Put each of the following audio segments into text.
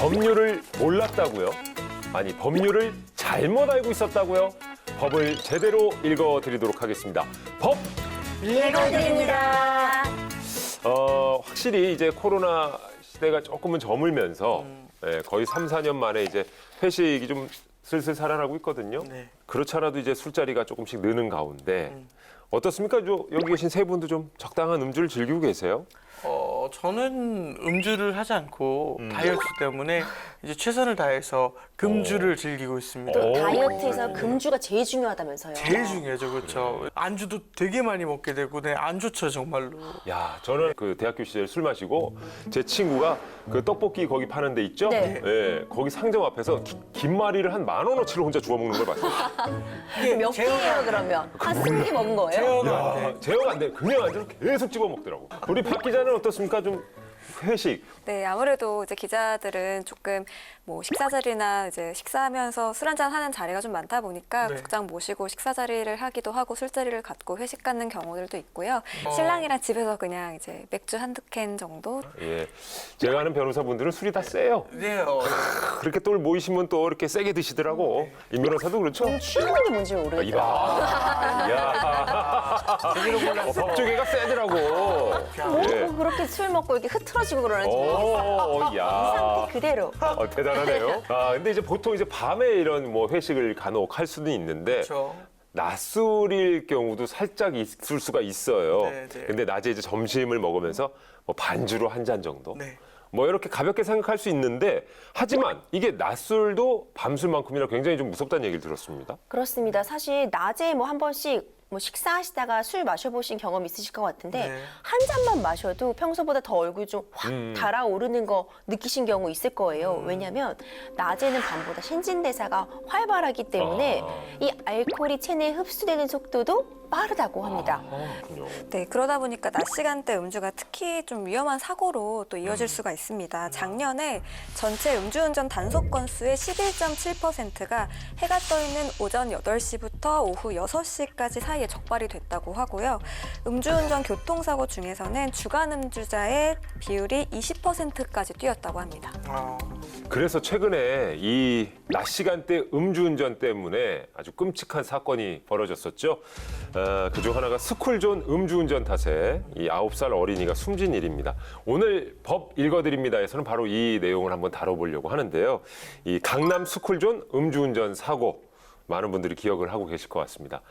법률을 몰랐다고요? 아니, 법률을 잘못 알고 있었다고요? 법을 제대로 읽어드리도록 하겠습니다. 법! 읽어드립니다. 확실히 이제 코로나 시대가 조금은 저물면서 거의 3, 4년 만에 이제 회식이 좀 슬슬 살아나고 있거든요. 네. 그렇지 않아도 이제 술자리가 조금씩 느는 가운데 어떻습니까? 여기 계신 세 분도 좀 적당한 음주를 즐기고 계세요? 저는 음주를 하지 않고 다이어트 때문에 이제 최선을 다해서 금주를 즐기고 있습니다. 또 다이어트에서 금주가 제일 중요하다면서요. 제일 중요하죠, 그렇죠. 안주도 되게 많이 먹게 되고, 네, 안 좋죠, 정말로. 야, 저는 그 대학교 시절 술 마시고 제 친구가 그 떡볶이 거기 파는 데 있죠? 네. 예, 거기 상점 앞에서 김말이를 한 10,000원어치를 혼자 주워 먹는 걸 봤어요. 몇 개예요 그러면? 한 20개 먹은 거예요? 제어가 안 돼. 제어가 안 돼. 그냥 앉아서 계속 집어 먹더라고. 우리 박 기자는 어떻습니까? 좀 회식. 네, 아무래도 이제 기자들은 조금 뭐 식사 자리나 이제 식사하면서 술 한잔 하는 자리가 좀 많다 보니까 네. 국장 모시고 식사 자리를 하기도 하고 술자리를 갖고 회식 갖는 경우들도 있고요. 신랑이랑 집에서 그냥 이제 맥주 한두 캔 정도. 예. 제가 아는 변호사분들은 술이 다 세요. 네, 그렇게 또 모이시면 또 이렇게 세게 드시더라고. 임 변호사도 그렇죠? 취하는 게 뭔지 모르겠어요. 이봐. 야. 법조계가 세더라고. 뭐 예. 그렇게 술 먹고 이렇게 흐트러지고 그러는지 오, 이 야. 상태 그대로. 대단하네요. 근데 이제 보통 이제 밤에 이런 뭐 회식을 간혹 할 수는 있는데 그렇죠. 낮술일 경우도 살짝 있을 수가 있어요. 네, 네. 근데 낮에 이제 점심을 먹으면서 뭐 반주로 한 잔 정도. 네. 뭐 이렇게 가볍게 생각할 수 있는데 하지만 이게 낮술도 밤술만큼이나 굉장히 좀 무섭다는 얘기를 들었습니다. 그렇습니다. 사실 낮에 뭐 한 번씩 뭐 식사하시다가 술 마셔보신 경험 있으실 것 같은데 네. 한 잔만 마셔도 평소보다 더 얼굴 좀 확 달아오르는 거 느끼신 경우 있을 거예요. 왜냐하면 낮에는 밤보다 신진대사가 활발하기 때문에 이 알코올이 체내에 흡수되는 속도도 빠르다고 합니다. 그렇군요. 네, 그러다 보니까 낮 시간대 음주가 특히 좀 위험한 사고로 또 이어질 수가 있습니다. 작년에 전체 음주운전 단속 건수의 11.7%가 해가 떠 있는 오전 8시부터 오후 6시까지 사이에 적발이 됐다고 하고요. 음주운전 교통사고 중에서는 주간 음주자의 비율이 20%까지 뛰었다고 합니다. 그래서 최근에 이 낮 시간대 음주운전 때문에 아주 끔찍한 사건이 벌어졌었죠. 그중 하나가 스쿨존 음주운전 탓에 이 9살 어린이가 숨진 일입니다. 오늘 법 읽어드립니다에서는 바로 이 내용을 한번 다뤄보려고 하는데요. 이 강남 스쿨존 음주운전 사고 많은 분들이 기억을 하고 계실 것 같습니다.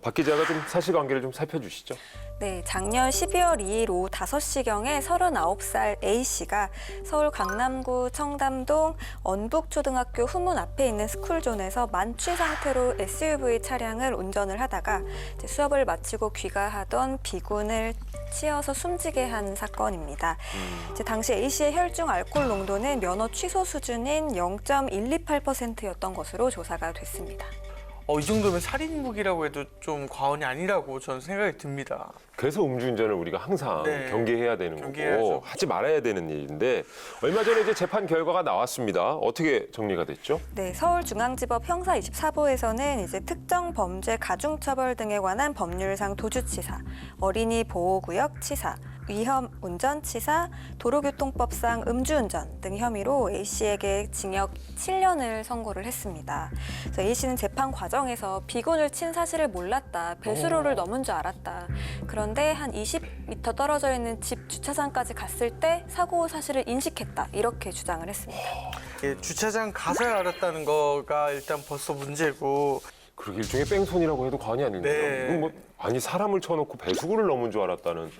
박 기자가 좀 사실관계를 좀 살펴주시죠. 네, 작년 12월 2일 오후 5시경에 39살 A씨가 서울 강남구 청담동 언북초등학교 후문 앞에 있는 스쿨존에서 만취 상태로 SUV 차량을 운전을 하다가 이제 수업을 마치고 귀가하던 B군을 치어서 숨지게 한 사건입니다. 이제 당시 A씨의 혈중 알코올 농도는 면허 취소 수준인 0.128%였던 것으로 조사가 됐습니다. 이 정도면 살인국이라고 해도 좀 과언이 아니라고 저는 생각이 듭니다. 그래서 음주운전을 우리가 항상 네. 경계해야 되는 경계해야죠. 거고 하지 말아야 되는 일인데 얼마 전에 이제 재판 결과가 나왔습니다. 어떻게 정리가 됐죠? 네, 서울중앙지법 형사 24부에서는 이제 특정 범죄 가중처벌 등에 관한 법률상 도주치사, 어린이 보호구역 치사, 위험 운전치사, 도로교통법상 음주운전 등 혐의로 A씨에게 징역 7년을 선고를 했습니다. 그래서 A씨는 재판 과정에서 B군을 친 사실을 몰랐다, 배수로를 넘은 줄 알았다. 그런데 한 20m 떨어져 있는 집 주차장까지 갔을 때 사고 사실을 인식했다, 이렇게 주장을 했습니다. 주차장 가서 알았다는 거가 일단 벌써 문제고. 그렇게 일종의 뺑소니라고 해도 과언이 아닌데요. 네. 이건 뭐 아니 사람을 쳐놓고 배수구를 넘은 줄 알았다는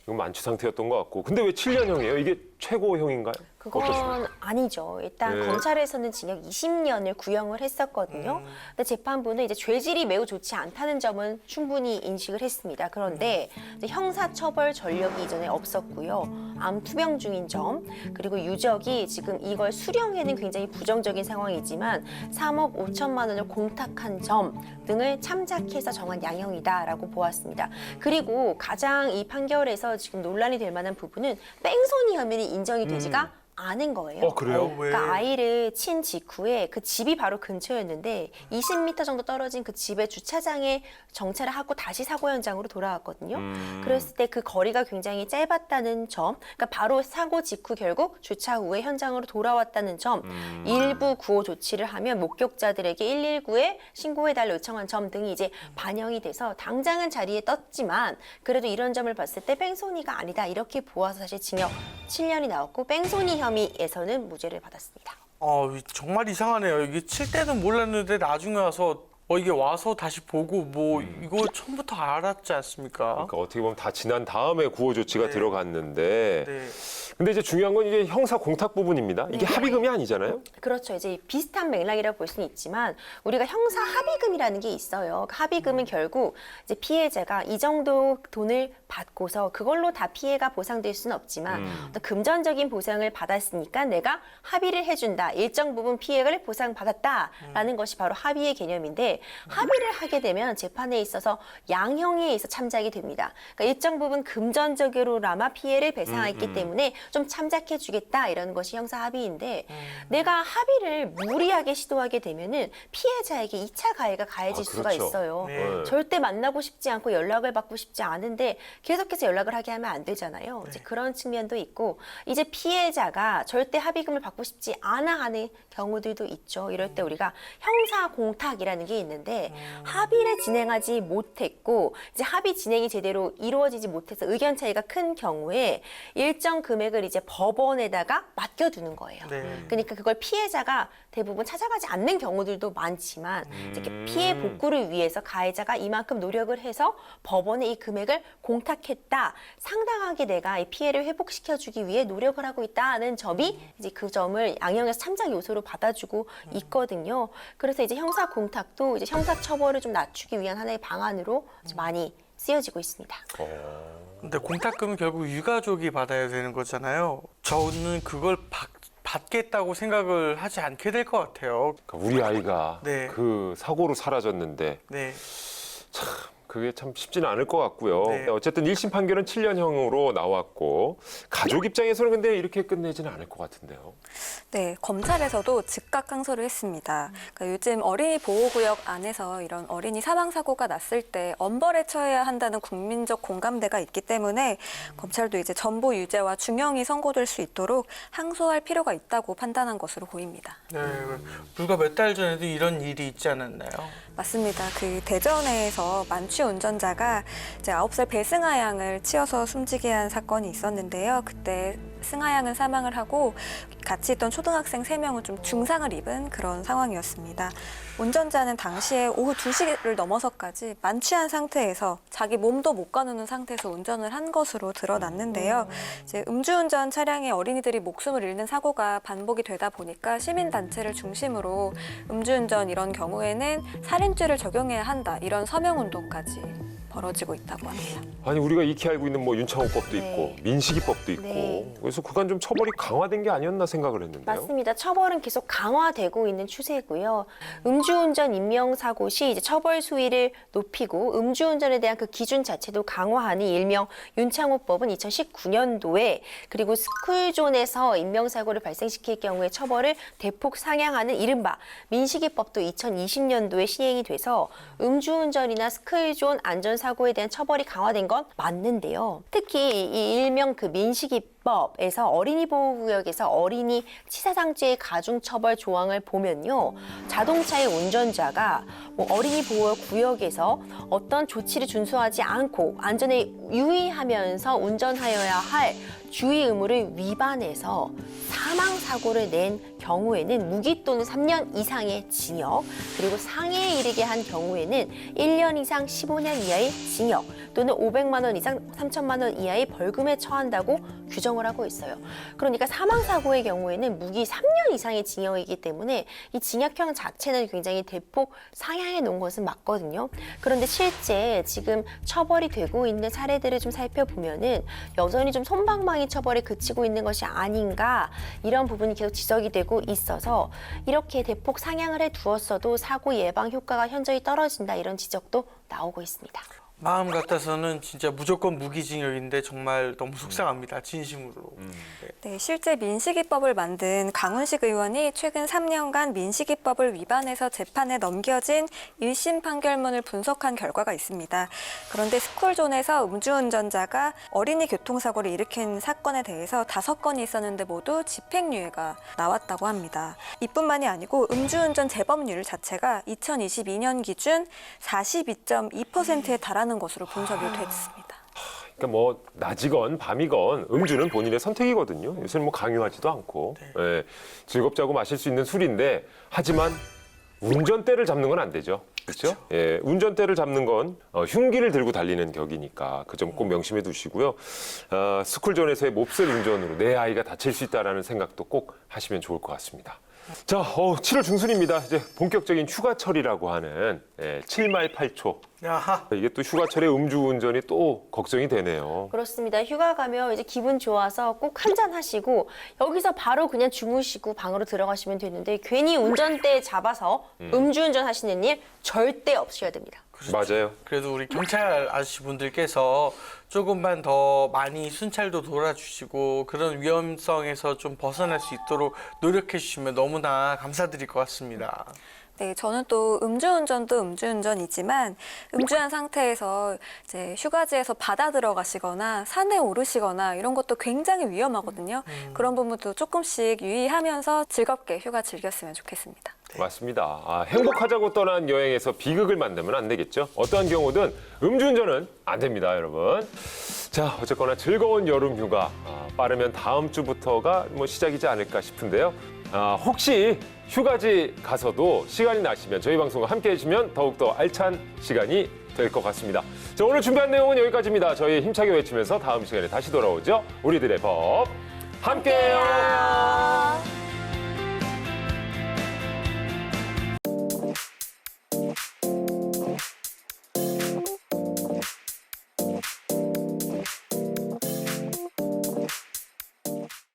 이건 만취 상태였던 것 같고. 근데 왜 7년형이에요? 이게 최고형인가요? 그건 아니죠. 일단 네. 검찰에서는 징역 20년을 구형을 했었거든요. 근데 재판부는 이제 죄질이 매우 좋지 않다는 점은 충분히 인식을 했습니다. 그런데 이제 형사처벌 전력이 이전에 없었고요. 암투병 중인 점, 그리고 유족이 지금 이걸 수령에는 굉장히 부정적인 상황이지만 3억 5천만 원을 공탁한 점 등을 참작해서 정한 양형이다라고 보았습니다. 그리고 가장 이 판결에서 지금 논란이 될 만한 부분은 뺑소니 혐의는 인정이 되지가 않은 거예요. 그래요? 왜? 그러니까 아이를 친 직후에 그 집이 바로 근처였는데 20m 정도 떨어진 그 집의 주차장에 정차를 하고 다시 사고 현장으로 돌아왔거든요. 그랬을 때 그 거리가 굉장히 짧았다는 점, 그러니까 바로 사고 직후 결국 주차 후에 현장으로 돌아왔다는 점, 일부 구호 조치를 하면 목격자들에게 119에 신고해달라 요청한 점 등이 이제 반영이 돼서 당장은 자리에 떴지만 그래도 이런 점을 봤을 때 뺑소니가 아니다 이렇게 보아서 사실 징역 7년이 나왔고 뺑소니 혐의에서는 무죄를 받았습니다. 정말 이상하네요. 이게 칠 때는 몰랐는데 나중에 와서 이게 와서 다시 보고 뭐 이거 처음부터 알았지 않습니까? 그러니까 어떻게 보면 다 지난 다음에 구호 조치가 네. 들어갔는데 네. 근데 이제 중요한 건 이제 형사 공탁 부분입니다. 이게 합의금이 아니잖아요. 그렇죠. 이제 비슷한 맥락이라고 볼 수는 있지만 우리가 형사 합의금이라는 게 있어요. 그 합의금은 결국 이제 피해자가 이 정도 돈을 받고서 그걸로 다 피해가 보상될 수는 없지만 어떤 금전적인 보상을 받았으니까 내가 합의를 해준다. 일정 부분 피해를 보상받았다라는 것이 바로 합의의 개념인데 합의를 하게 되면 재판에 있어서 양형에 있어 참작이 됩니다. 그러니까 일정 부분 금전적으로나마 피해를 배상했기 때문에 좀 참작해 주겠다 이런 것이 형사 합의인데 내가 합의를 무리하게 시도하게 되면은 피해자에게 2차 가해가 가해질 수가 그렇죠. 있어요. 네. 절대 만나고 싶지 않고 연락을 받고 싶지 않은데 계속해서 연락을 하게 하면 안 되잖아요. 이제 그런 측면도 있고 이제 피해자가 절대 합의금을 받고 싶지 않아 하는 경우들도 있죠. 이럴 때 우리가 형사 공탁이라는 게 있는데 합의를 진행하지 못했고 이제 합의 진행이 제대로 이루어지지 못해서 의견 차이가 큰 경우에 일정 금액을 이제 법원에다가 맡겨두는 거예요. 네. 그러니까 그걸 피해자가 대부분 찾아가지 않는 경우들도 많지만 이렇게 피해 복구를 위해서 가해자가 이만큼 노력을 해서 법원에 이 금액을 공탁했다. 상당하게 내가 이 피해를 회복시켜주기 위해 노력을 하고 있다는 점이 이제 그 점을 양형에서 참작 요소로 받아주고 있거든요. 그래서 이제 형사 공탁도 이제 형사 처벌을 좀 낮추기 위한 하나의 방안으로 이제 많이 쓰여지고 있습니다. 근데 공탁금은 결국 유가족이 받아야 되는 거잖아요. 저는 그걸 받겠다고 생각을 하지 않게 될 것 같아요. 그러니까 우리 아이가 네. 그 사고로 사라졌는데 네. 그게 참 쉽지는 않을 것 같고요. 네. 어쨌든 1심 판결은 7년형으로 나왔고 가족 입장에서는 근데 이렇게 끝내지는 않을 것 같은데요. 네, 검찰에서도 즉각 항소를 했습니다. 그러니까 요즘 어린이 보호구역 안에서 이런 어린이 사망 사고가 났을 때 엄벌에 처해야 한다는 국민적 공감대가 있기 때문에 검찰도 이제 전보 유죄와 중형이 선고될 수 있도록 항소할 필요가 있다고 판단한 것으로 보입니다. 네. 불과 몇 달 전에도 이런 일이 있지 않았나요? 맞습니다. 그 대전에서 만취 운전자가 이제 9살 배승아 양을 치어서 숨지게 한 사건이 있었는데요. 그때 승아 양은 사망을 하고 같이 있던 초등학생 3명은 좀 중상을 입은 그런 상황이었습니다. 운전자는 당시에 오후 2시를 넘어서까지 만취한 상태에서 자기 몸도 못 가누는 상태에서 운전을 한 것으로 드러났는데요. 이제 음주운전 차량에 어린이들이 목숨을 잃는 사고가 반복이 되다 보니까 시민단체를 중심으로 음주운전 이런 경우에는 살인죄를 적용해야 한다 이런 서명운동까지 벌어지고 있다고 합니다. 아니 우리가 익히 알고 있는 뭐 윤창호법도 네. 있고 민식이법도 있고 네. 그래서 그간 좀 처벌이 강화된 게 아니었나 생각을 했는데요. 맞습니다. 처벌은 계속 강화되고 있는 추세고요. 음주운전 인명사고 시 이제 처벌 수위를 높이고 음주운전에 대한 그 기준 자체도 강화하는 일명 윤창호법은 2019년도에 그리고 스쿨존에서 인명사고를 발생시킬 경우에 처벌을 대폭 상향하는 이른바 민식이법도 2020년도에 시행이 돼서 음주운전이나 스쿨존 안전사고에 대한 처벌이 강화된 건 맞는데요. 특히 이 일명 그 민식이법에서 어린이 보호구역에서 어린이 치사상죄의 가중처벌 조항을 보면요. 자동차의 운전자가 뭐 어린이 보호구역에서 어떤 조치를 준수하지 않고 안전에 유의하면서 운전하여야 할 주의 의무를 위반해서 사망사고를 낸 경우에는 무기 또는 3년 이상의 징역, 그리고 상해에 이르게 한 경우에는 1년 이상 15년 이하의 징역 또는 500만 원 이상 3천만 원 이하의 벌금에 처한다고 규정을 하고 있어요. 그러니까 사망사고의 경우에는 무기 3년 이상의 징역이기 때문에 이 징역형 자체는 굉장히 대폭 상향해 놓은 것은 맞거든요. 그런데 실제 지금 처벌이 되고 있는 사례들을 좀 살펴보면은 여전히 좀 솜방망이 처벌에 그치고 있는 것이 아닌가 이런 부분이 계속 지적이 되고 있어서 이렇게 대폭 상향을 해 두었어도 사고 예방 효과가 현저히 떨어진다 이런 지적도 나오고 있습니다. 마음 같아서는 진짜 무조건 무기징역인데 정말 너무 속상합니다. 진심으로. 네, 실제 민식이법을 만든 강훈식 의원이 최근 3년간 민식이법을 위반해서 재판에 넘겨진 1심 판결문을 분석한 결과가 있습니다. 그런데 스쿨존에서 음주운전자가 어린이 교통사고를 일으킨 사건에 대해서 5건이 있었는데 모두 집행유예가 나왔다고 합니다. 이뿐만이 아니고 음주운전 재범률 자체가 2022년 기준 42.2%에 달하는 것으로 분석이 됐습니다. 그러니까 뭐 낮이건 밤이건 음주는 본인의 선택이거든요. 요새는 뭐 강요하지도 않고 예, 즐겁자고 마실 수 있는 술인데 하지만 운전대를 잡는 건 안 되죠. 그렇죠? 예, 운전대를 잡는 건 흉기를 들고 달리는 격이니까 그 점 꼭 명심해 두시고요. 스쿨존에서의 몹쓸 운전으로 내 아이가 다칠 수 있다라는 생각도 꼭 하시면 좋을 것 같습니다. 자, 7월 중순입니다. 이제 본격적인 휴가철이라고 하는 7말 8초. 야하. 이게 또 휴가철에 음주운전이 또 걱정이 되네요. 그렇습니다. 휴가 가면 이제 기분 좋아서 꼭 한잔 하시고 여기서 바로 그냥 주무시고 방으로 들어가시면 되는데 괜히 운전대 잡아서 음주운전 하시는 일 절대 없으셔야 됩니다. 맞아요. 그래도 우리 경찰 아저씨분들께서 조금만 더 많이 순찰도 돌아주시고 그런 위험성에서 좀 벗어날 수 있도록 노력해 주시면 너무나 감사드릴 것 같습니다. 네, 저는 또 음주운전도 음주운전이지만 음주한 상태에서 이제 휴가지에서 바다 들어가시거나 산에 오르시거나 이런 것도 굉장히 위험하거든요. 그런 부분도 조금씩 유의하면서 즐겁게 휴가 즐겼으면 좋겠습니다. 맞습니다. 행복하자고 떠난 여행에서 비극을 만들면 안 되겠죠. 어떠한 경우든 음주운전은 안 됩니다, 여러분. 자, 어쨌거나 즐거운 여름 휴가 빠르면 다음 주부터가 뭐 시작이지 않을까 싶은데요. 혹시 휴가지 가서도 시간이 나시면 저희 방송과 함께 해주시면 더욱더 알찬 시간이 될 것 같습니다. 자, 오늘 준비한 내용은 여기까지입니다. 저희 힘차게 외치면서 다음 시간에 다시 돌아오죠. 우리들의 법 함께해요.